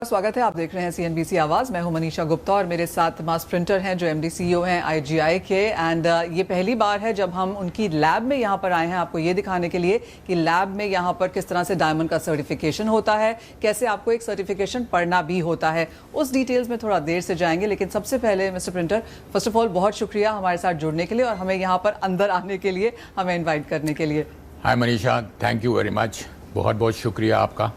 स्वागत है। आप देख रहे हैं CNBC आवाज। मैं हूं मनीषा गुप्ता और मेरे साथ मास प्रिंटर हैं जो MD CEO हैं IGI के। एंड ये पहली बार है जब हम उनकी लैब में यहां पर आए हैं आपको ये दिखाने के लिए कि लैब में यहां पर किस तरह से डायमंड का सर्टिफिकेशन होता है, कैसे आपको एक सर्टिफिकेशन पढ़ना भी होता है। उस डिटेल्स में थोड़ा देर से जाएंगे, लेकिन सबसे पहले mister printer, first of all बहुत शुक्रिया हमारे साथ जुड़ने के लिए और हमें यहाँ पर अंदर आने के लिए, हमें इन्वाइट करने के लिए। Hi Manisha, thank you very much. बहुत बहुत शुक्रिया आपका।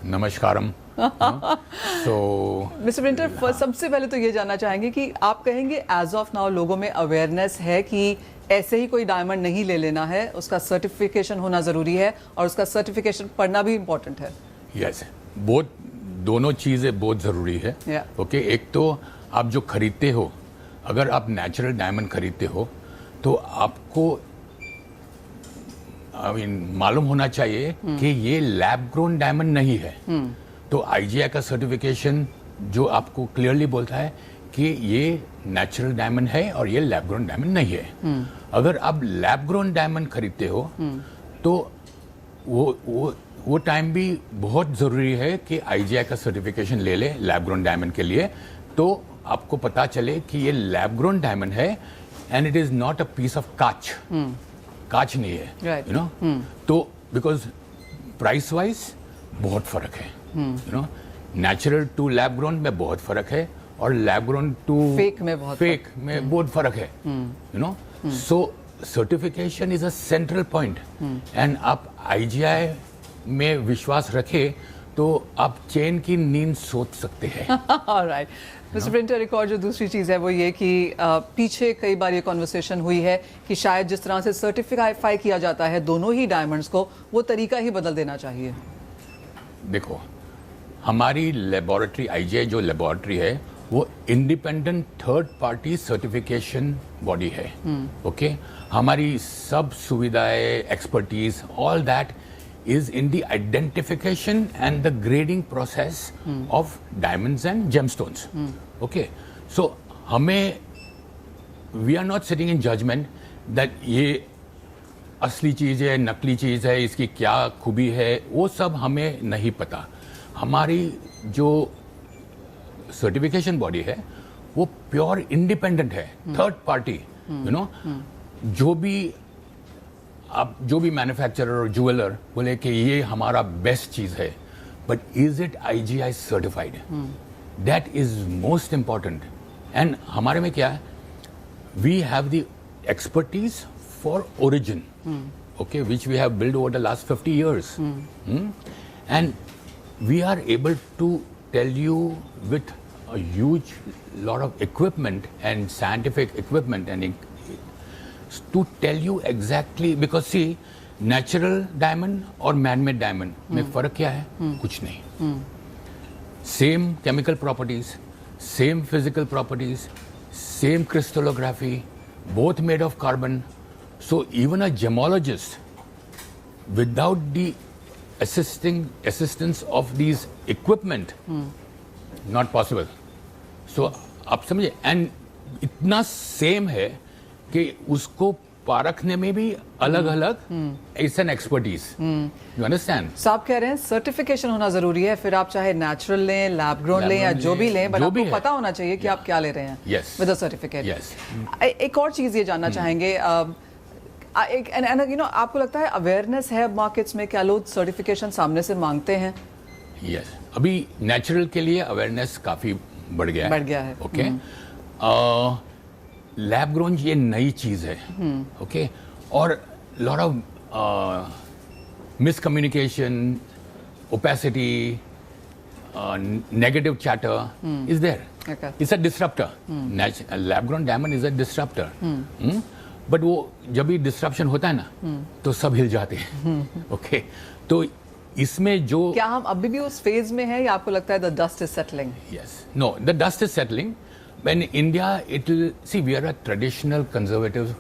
नमस्कारम। तो मिस्टर प्रिंटर, सबसे पहले तो ये जानना चाहेंगे कि आप कहेंगे एज ऑफ नाउ लोगों में अवेयरनेस है कि ऐसे ही कोई डायमंड नहीं ले लेना है, उसका सर्टिफिकेशन होना जरूरी है और उसका सर्टिफिकेशन पढ़ना भी इम्पोर्टेंट है। यस, बहुत दोनों चीजें बहुत जरूरी है। ओके, एक तो आप जो खरीदते हो, अगर आप नेचुरल डायमंड खरीदते हो तो आपको मालूम होना चाहिए कि ये लैब ग्रोन डायमंड नहीं है। तो IGI का सर्टिफिकेशन जो आपको क्लियरली बोलता है कि ये नेचुरल डायमंड है और ये लैब ग्रोन डायमंड नहीं है। अगर आप लैब ग्रोन डायमंड खरीदते हो तो वो टाइम भी बहुत जरूरी है कि IGI का सर्टिफिकेशन ले ले लैब ग्रोन डायमंड के लिए, तो आपको पता चले कि ये लैब ग्रोन डायमंड है and it is not a piece of कांच। कांच नहीं है, यू नो। तो बिकॉज प्राइस वाइज बहुत फर्क है, you know. Natural to lab grown में बहुत फर्क है और लैब ग्रोन टू फेक में बहुत फर्क है, you no. So certification is a central point and आप IGI में विश्वास रखें तो आप चैन की नींद सोच सकते हैं। ऑलराइट मिस्टर प्रिंटर, एक और जो दूसरी चीज़ है वो ये कि पीछे कई बार ये कॉन्वर्सेशन हुई है कि शायद जिस तरह से सर्टिफाई किया जाता है दोनों ही डायमंड्स को, वो तरीका ही बदल देना चाहिए। देखो, हमारी लेबोरेटरी IGI जो लेबोरेटरी है वो independent third party certification body है। ओके, हमारी सब सुविधाएं, expertise, all that is in the identification and the grading process of diamonds and gemstones. Okay, so we are not sitting in judgment that ये असली चीज है, नकली चीज है, इसकी क्या खूबी है, वो सब हमें नहीं पता। हमारी जो सर्टिफिकेशन बॉडी है वो प्योर इंडिपेंडेंट है, थर्ड पार्टी, यू नो। जो भी मैन्युफैक्चरर और ज्वेलर बोले कि ये हमारा बेस्ट चीज है, but is it IGI certified? That is most important. And हमारे में क्या है, we have the expertise for origin, okay, which we have build over the last 50 years, and we are able to tell you with a huge lot of equipment and scientific equipment and to tell you exactly, because see, natural diamond और man-made diamond में फर्क क्या है? कुछ नहीं। Same chemical properties, same physical properties, same crystallography, both made of carbon. So even a gemologist, without the assistance of these equipment, not possible. So आप समझे, and इतना same है कि उसको पारखने में भी अलग अलग it's an expertise, you understand. तो आप कह रहे हैं सर्टिफिकेशन होना जरूरी है, फिर आप चाहे नेचुरल लें, लैब ग्रोन लें या जो भी लें, बट आपको पता होना चाहिए कि आप क्या ले रहे हैं विद अ सर्टिफिकेट। एक और चीज ये जानना चाहेंगे, आपको लगता है अवेयरनेस है मार्केट्स में, क्या लोग सर्टिफिकेशन सामने से मांगते हैं? यस, अभी नेचुरल के लिए अवेयरनेस काफी बढ़ गया है। ओके, लैब ग्रोन ये नई चीज है, ओके, और lot of miscommunication, opacity, negative chatter is there. It's a disruptor. Lab grown diamond is a disruptor, but वो जब भी डिसरप्शन होता है ना तो सब हिल जाते हैं। ओके, तो इसमें जो, क्या हम अभी भी उस फेज में हैं या आपको लगता है the dust is settling? Yes, no, the dust is settling. When India, it will see, we are a traditional conservative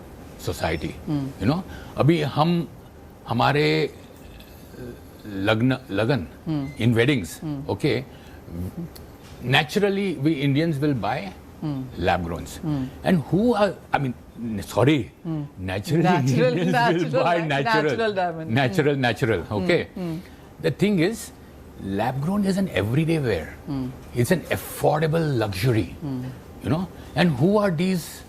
society, you know. अभी हमारे लगन in weddings, okay, naturally we Indians will buy lab growns, and who are, I mean, sorry, naturally Indians will buy natural diamond, natural, okay. The thing is, lab grown is an everyday wear. It's an affordable luxury, you know. And who are these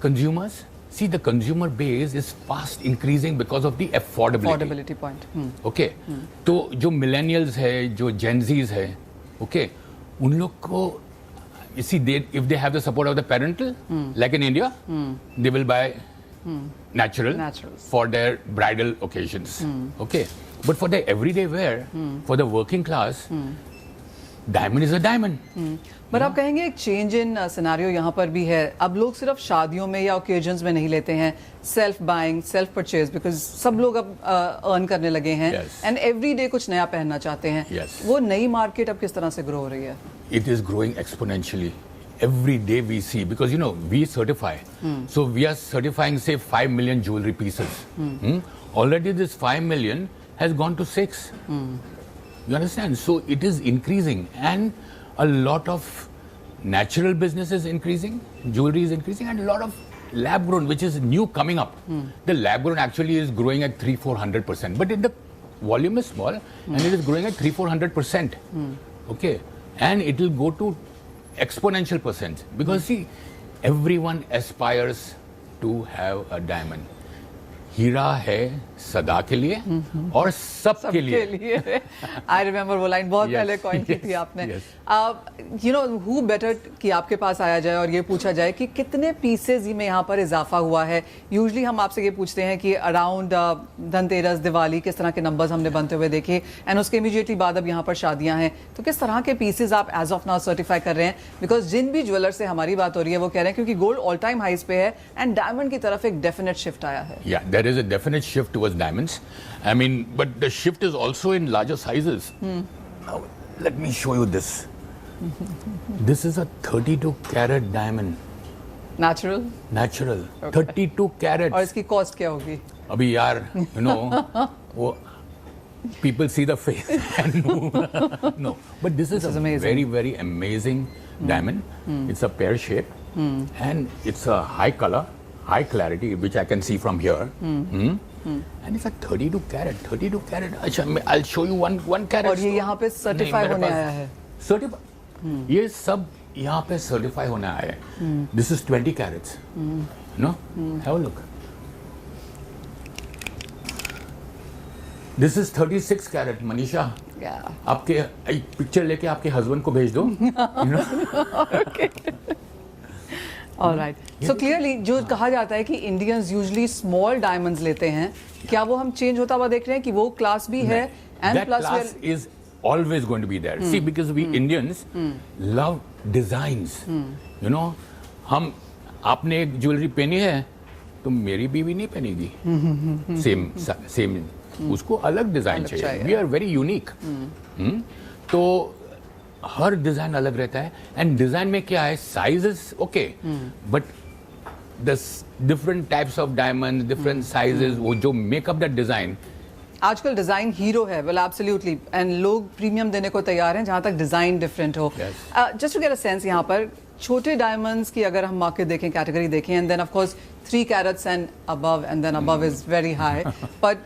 consumers? See, the consumer base is fast increasing because of the affordability point. Okay. तो जो millennials है, जो Gen Zs है, okay, उन लोग को, you see, if they have the support of the parental, like in India, they will buy naturals for their bridal occasions. Okay. But for the everyday wear, for the working class, diamond is a diamond. पर आप कहेंगे एक change in scenario यहाँ पर भी है. अब लोग सिर्फ शादियों में या ओकेजन्स में नहीं लेते हैं, self buying, self purchase, because सब लोग अब अर्न करने लगे हैं एंड एवरी डे कुछ नया पहनना चाहते हैं. वो नई मार्केट अब किस तरह से ग्रो हो रही है? It is growing exponentially. Every day we see, because you know, we certify. So we are certifying, say, 5 million jewelry pieces. Already this 5 million has gone to 6. You understand? So it is increasing, and a lot of natural business is increasing, jewelry is increasing, and a lot of lab grown, which is new coming up. The lab grown actually is growing at 300-400%, but the volume is small, and it is growing at 300-400%. Okay, and it will go to exponential percent, because see, everyone aspires to have a diamond. हीरा है सदा के लिए और सब के लिए. I remember वो line बहुत पहले कॉइन की थी आपने. यू नो, हु बेटर कि आपके पास आया जाए और ये पूछा जाए कि कितने पीसेज में यहाँ पर इजाफा हुआ है. यूजुअली हम आपसे ये पूछते हैं कि अराउंड धनतेरस, दिवाली, किस तरह के नंबर्स हमने बनते हुए देखे, एंड उसके इमीडिएटली बाद अब यहाँ पर शादियाँ हैं, तो किस तरह के पीसेज आप एज ऑफ नाउ सर्टिफाई कर रहे हैं? बिकॉज जिन भी ज्वेलर से हमारी बात हो रही है वो कह रहे हैं क्योंकि गोल्ड ऑल टाइम हाइस पे है एंड डायमंड की तरफ एक डेफिनेट शिफ्ट आया है. There is a definite shift towards diamonds. I mean, but the shift is also in larger sizes. Now, let me show you this. This is a 32 carat diamond. Natural? Natural. Okay. 32 carats. और इसकी cost क्या होगी? अभी यार, you know, वो people see the face and move. No, but this is a very, very amazing diamond. It's a pear shape, and it's a high color, high clarity, which I can see from here. And it's a 32 carat. 32 carat. अच्छा, I'll show you one carat. और ये यहाँ पे certify होने आया है. Certify. ये सब यहाँ पे सर्टिफाई होने आया है. This is 20 carats. No? Have a look. This is 36 carat, Manisha. Yeah. आपके एक पिक्चर लेके आपके हस्बैंड को भेज दो. You know? Okay. All right. So clearly जो कहा जाता है कि इंडियंस यूजुअली स्मॉल डायमंड्स लेते हैं, क्या वो हम चेंज होता हुआ देख रहे हैं कि वो क्लास भी है? And that class is always going to be there. See, because we Indians love designs. You know, हम आपने एक ज्वेलरी पहनी है तो मेरी बीवी नहीं पहनेगी. सेम उसको अलग डिजाइन चाहिए. We are very unique. तो हर डिजाइन अलग रहता है. एंड डिजाइन में क्या है, sizes okay, but the different types of diamond, different sizes, वो जो मेकअप दैट डिजाइन. आजकल डिजाइन हीरो है. वेल एब्सोल्युटली, एंड लोग प्रीमियम देने को तैयार हैं जहां तक डिजाइन डिफरेंट हो. Just to get a sense, यहाँ पर छोटे डायमंड्स की अगर हम मार्केट देखें, कैटेगरी देखें, and then of course 3 carats and above, and then above is very high, but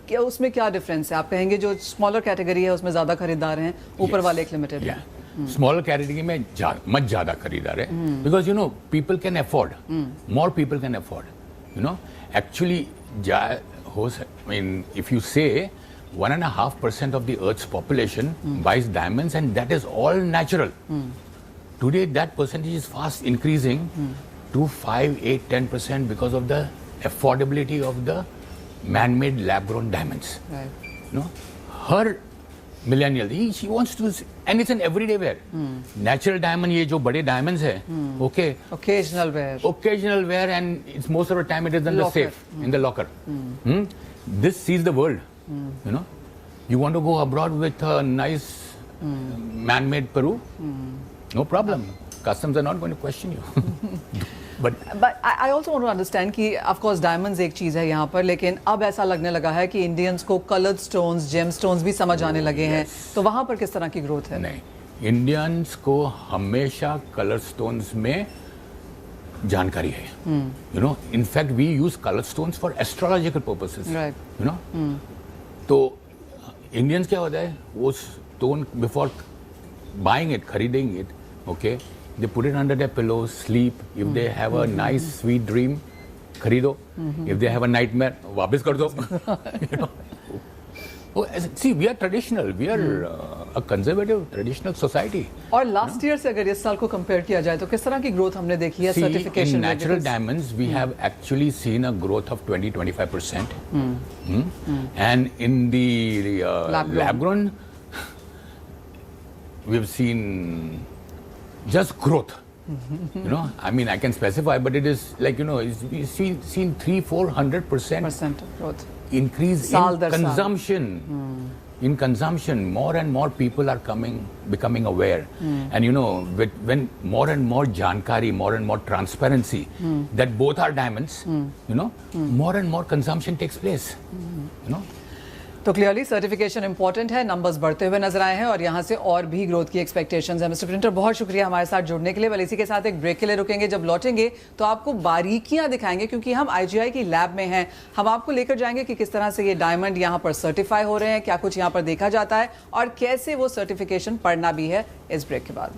क्या उसमें क्या डिफरेंस है? आप कहेंगे जो स्मॉलर कैटेगरी है उसमें ज्यादा खरीदार हैं, ऊपर वाले एक लिमिटेड है. स्मॉलर कैटेगरी में मत ज्यादा खरीदार है, because you know people can afford, more people can afford. You know, actually I mean, if you say 1.5% of the Earth's population buys diamonds, and that is all natural. Today, that percentage is fast increasing to 5, 8, 10% because of the affordability of the man-made lab-grown diamonds. Right. You know, her millennial, she wants to, and it's an everyday wear. Natural diamond, ये जो बड़े diamonds है, okay. Occasional wear, and it's most of the time it is in the safe, in the locker. This sees the world. You know, you want to go abroad with a nice man-made Peru, no problem. Customs are not going to question you. But I also want to understand कि of course diamonds एक चीज़ है यहाँ पर, लेकिन अब ऐसा लगने लगा है कि इंडियंस को colored stones, gem stones भी समझ आने लगे हैं. तो वहाँ पर किस तरह की ग्रोथ है? नहीं, इंडियंस को हमेशा कलर स्टोन्स में जानकारी है. You know, in fact we use colour stones for astrological purposes. You know, तो इंडियंस क्या होता है, वो स्टोन बिफोर बाइंग इट, खरीदेंगे it, okay, they put it under their pillow, sleep, if they have a nice sweet dream, खरीदो, if they have a nightmare, वापस कर दो. You know? Oh, see, we are traditional. We are a conservative, traditional society. और last year से अगर इस साल को कंपेयर किया जाए तो किस तरह की ग्रोथ हमने देखी है See, सर्टिफिकेशन in में? natural diamonds, we have actually seen a growth of 20-25%. And in the lab grown, we've seen just growth. You know, I mean, I can specify, but it is like, you know, we've seen 300-400% growth increase साल in दर साल. consumption. In consumption, more and more people are becoming aware. And you know, when more and more jankari, more and more transparency, that both are diamonds, you know, more and more consumption takes place. You know. तो clearly certification important है, numbers बढ़ते हुए नजर आए हैं और यहाँ से और भी ग्रोथ की एक्सपेक्टेशंस है. मिस्टर प्रिंटर, बहुत शुक्रिया हमारे साथ जुड़ने के लिए. इसी के साथ एक ब्रेक के लिए रुकेंगे. जब लौटेंगे तो आपको बारीकियां दिखाएंगे, क्योंकि हम आईजीआई की लैब में हैं. हम आपको लेकर जाएंगे कि किस तरह से ये डायमंड यहाँ पर सर्टिफाई हो रहे हैं, क्या कुछ यहाँ पर देखा जाता है और कैसे वो सर्टिफिकेशन पढ़ना भी है. इस ब्रेक के बाद